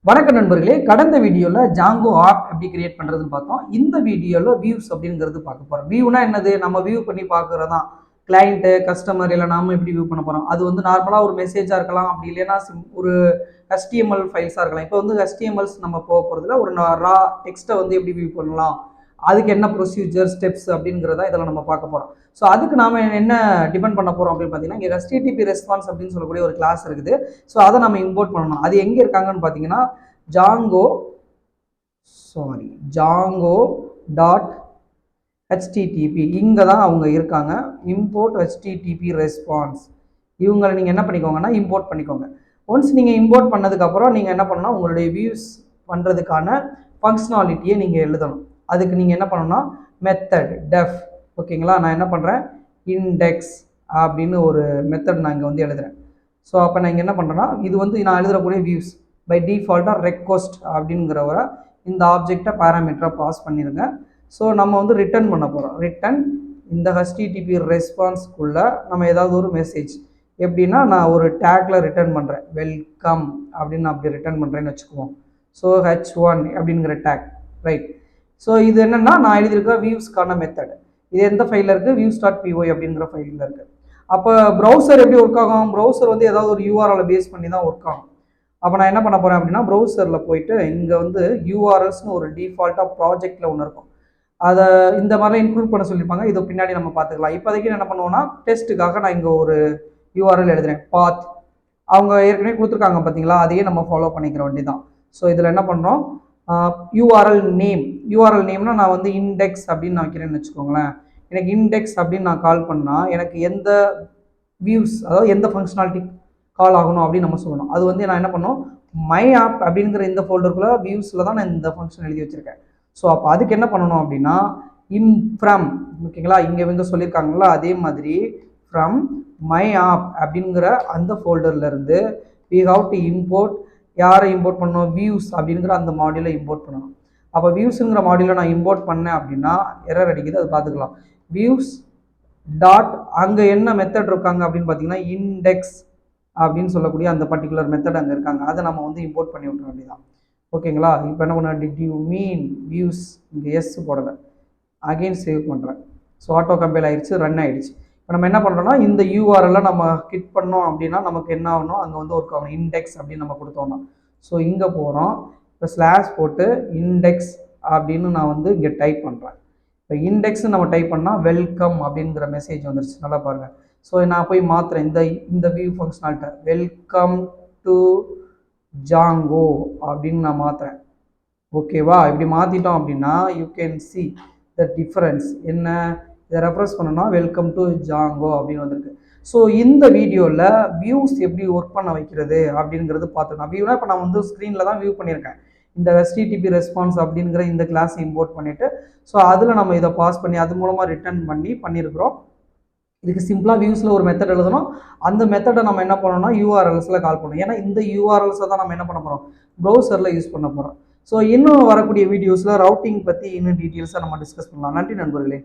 வணக்கம் நண்பர்களே, கடந்த வீடியோவில் ஜாங்கோ ஆப் எப்படி கிரியேட் பண்ணுறதுன்னு பார்த்தோம். இந்த வீடியோவில் வியூஸ் அப்படிங்கிறது பார்க்க போகிறோம். வியூனா என்னது? நம்ம வியூ பண்ணி பார்க்குறது தான். கிளைண்ட்டு, கஸ்டமர் இல்லை நாம எப்படி வியூ பண்ண போகிறோம். அது வந்து நார்மலாக ஒரு மெசேஜாக இருக்கலாம், அப்படி இல்லைன்னா ஒரு HTML ஃபைல்ஸாக இருக்கலாம். இப்போ வந்து HTMLs நம்ம போக போகிறதுல ஒரு ரா டெக்ஸ்ட்டை வந்து எப்படி வியூ பண்ணலாம், அதுக்கு என்ன ப்ரொசீஜர் ஸ்டெப்ஸ் அப்படிங்கிறத இதில் நம்ம பார்க்க போகிறோம். ஸோ அதுக்கு நாம் என்ன டிபெண்ட் பண்ண போகிறோம் அப்படின்னு பார்த்தீங்கன்னா, இங்கே HttpResponse அப்படின்னு சொல்லக்கூடிய ஒரு கிளாஸ் இருக்குது. ஸோ அதை நம்ம இம்போர்ட் பண்ணணும். அது எங்கே இருக்காங்கன்னு பார்த்தீங்கன்னா django.http இங்கே தான் அவங்க இருக்காங்க. இம்போர்ட் HttpResponse இவங்களை நீங்கள் என்ன பண்ணிக்கோங்கன்னா இம்போர்ட் பண்ணிக்கோங்க. ஒன்ஸ் நீங்கள் இம்போர்ட் பண்ணதுக்கப்புறம் நீங்கள் என்ன பண்ணணும்னா உங்களுடைய வியூஸ் பண்ணுறதுக்கான ஃபங்க்ஷனாலிட்டியை நீங்கள் எழுதணும். அதுக்கு நீங்கள் என்ன பண்ணணும்னா மெத்தட் டெஃப், ஓகேங்களா? நான் என்ன பண்ணுறேன், இண்டெக்ஸ் அப்படின்னு ஒரு மெத்தட் நான் இங்கே வந்து எழுதுகிறேன். ஸோ அப்போ நான் இங்கே என்ன பண்ணுறேன்னா, இது வந்து நான் எழுதுறக்கூடிய வியூஸ் பை டிஃபால்ட்டாக ரெக்வஸ்ட் அப்படிங்கிறவரை இந்த ஆப்ஜெக்டை பேராமீட்டராக பாஸ் பண்ணிடுங்க. ஸோ நம்ம வந்து ரிட்டர்ன் பண்ண போகிறோம். ரிட்டர்ன் இந்த HttpResponseக்குள்ளே நம்ம ஏதாவது ஒரு மெசேஜ் எப்படின்னா, நான் ஒரு டேக்கில் ரிட்டர்ன் பண்ணுறேன், வெல்கம் அப்படின்னு அப்படி ரிட்டர்ன் பண்ணுறேன்னு வச்சுக்குவோம். ஸோ H1 அப்படிங்கிற டேக், ரைட்? ஸோ இது என்னென்னா நான் எழுதியிருக்க வியூஸ்க்கான மெத்தட். இது எந்த ஃபைலில் இருக்குது? views.py அப்படிங்கிற ஃபைலில் இருக்குது. அப்போ ப்ரௌசர் எப்படி ஒர்க் ஆகும்? ப்ரௌசர் வந்து ஏதாவது ஒரு URL பேஸ் பண்ணி தான் ஒர்க் ஆகும். அப்போ நான் என்ன பண்ண போகிறேன் அப்படின்னா, ப்ரௌசரில் போயிட்டு இங்கே வந்து URLsனு ஒரு டிஃபால்ட்டாக ப்ராஜெக்டில் ஒன்று இருக்கும். அதை இந்த மாதிரிலாம் இன்க்ளூட் பண்ண சொல்லியிருப்பாங்க. இதை பின்னாடி நம்ம பார்த்துக்கலாம். இப்போதைக்கு என்ன பண்ணுவோம்னா, டெஸ்ட்டுக்காக நான் இங்கே ஒரு URL எழுதுறேன், பாத். அவங்க ஏற்கனவே கொடுத்துருக்காங்க பார்த்தீங்களா, அதையே நம்ம ஃபாலோ பண்ணிக்கிற வேண்டி தான். ஸோ இதில் என்ன பண்ணுறோம், URL நேம்னா நான் வந்து இண்டெக்ஸ் அப்படின்னு நான் வைக்கிறேன்னு வச்சுக்கோங்களேன். எனக்கு இண்டெக்ஸ் அப்படின்னு நான் கால் பண்ணால் எனக்கு எந்த வியூஸ், அதாவது எந்த ஃபங்க்ஷனாலிட்டி கால் ஆகணும் அப்படின்னு நம்ம சொல்லணும். அது வந்து நான் என்ன பண்ணோம், myapp அப்படிங்கிற இந்த ஃபோல்டருக்குள்ள வியூஸில் தான் நான் இந்த ஃபங்க்ஷன் எழுதி வச்சுருக்கேன். ஸோ அப்போ அதுக்கு என்ன பண்ணணும் அப்படின்னா, ஃப்ரம், ஓகேங்களா, இங்கே இவங்க சொல்லியிருக்காங்களா அதே மாதிரி ஃப்ரம் myapp அப்படிங்கிற அந்த ஃபோல்டர்லேருந்து we have to import, யாரை இம்போர்ட் பண்ணணும், வியூஸ் அப்படிங்கிற அந்த மாடியூலை இம்போர்ட் பண்ணணும். அப்போ வியூஸுங்கிற மாடியூலை நான் இம்போர்ட் பண்ணேன் அப்படின்னா எரர் அடிக்குது, அது பார்த்துக்கலாம். வியூஸ் டாட் அங்கே என்ன மெத்தட் இருக்காங்க அப்படின்னு பார்த்தீங்கன்னா, இண்டெக்ஸ் அப்படின்னு சொல்லக்கூடிய அந்த பர்டிகுலர் மெத்தட் அங்கே இருக்காங்க. அதை நம்ம வந்து இம்போர்ட் பண்ணி விட்டுற வேண்டியதான், ஓகேங்களா? இப்போ என்ன பண்ண, டிட் யூ மீன் வியூஸ், இங்கே எஸ் போடலை, அகெயின் சேவ் பண்ணுறேன். ஸோ ஆட்டோ கம்பைல் ஆயிடுச்சு, ரன் ஆகிடுச்சு. இப்போ நம்ம என்ன பண்ணுறோம்னா, இந்த URL நம்ம கிளிக் பண்ணோம் அப்படின்னா நமக்கு என்ன ஆகணும், அங்கே வந்து ஒர்க் ஆகணும். இண்டெக்ஸ் அப்படின்னு நம்ம கொடுத்தோம்னா, ஸோ இங்கே போகிறோம். இப்போ ஸ்லாஷ் போட்டு இண்டெக்ஸ் அப்படின்னு நான் வந்து இங்கே டைப் பண்ணுறேன். இப்போ இண்டெக்ஸ் நம்ம டைப் பண்ணால் வெல்கம் அப்படிங்கிற மெசேஜ் வந்துருச்சு, நல்லா பாருங்கள். ஸோ நான் போய் மாற்றுறேன் இந்த வியூ ஃபங்க்ஷனாலிட்ட, வெல்கம் டு ஜாங்கோ அப்படின்னு நான் மாற்றுறேன், ஓகேவா? இப்படி மாற்றிட்டோம் அப்படின்னா you can see the difference. என்ன, இதை ரெஃப்ரெஷ் பண்ணோன்னா வெல்கம் டு ஜாங்கோ அப்படின்னு வந்திருக்கு. ஸோ இந்த வீடியோவில் வியூஸ் எப்படி ஒர்க் பண்ண வைக்கிறது அப்படிங்கிறது பார்த்துக்கலாம். வியூனா இப்போ நான் வந்து ஸ்க்ரீனில் தான் வியூ பண்ணியிருக்கேன். இந்த HttpResponse அப்படிங்கிற இந்த கிளாஸ் இம்போர்ட் பண்ணிவிட்டு, ஸோ அதில் நம்ம இதை பாஸ் பண்ணி அது மூலமாக ரிட்டர்ன் பண்ணியிருக்கிறோம். இதுக்கு சிம்பிளாக வியூஸில் ஒரு மெத்தட் எழுதணும். அந்த மெத்தடை நம்ம என்ன பண்ணணும்னா URLஸில் கால் பண்ணணும். ஏன்னா இந்த URLஸை தான் நம்ம என்ன பண்ண போகிறோம், ப்ரௌசரில் யூஸ் பண்ண போகிறோம். ஸோ இன்னும் வரக்கூடிய வீடியோஸில் ரவுட்டிங் பற்றி இன்னும் டீட்டெயில்ஸாக நம்ம டிஸ்கஸ் பண்ணலாம். நன்றி நண்பர்களே.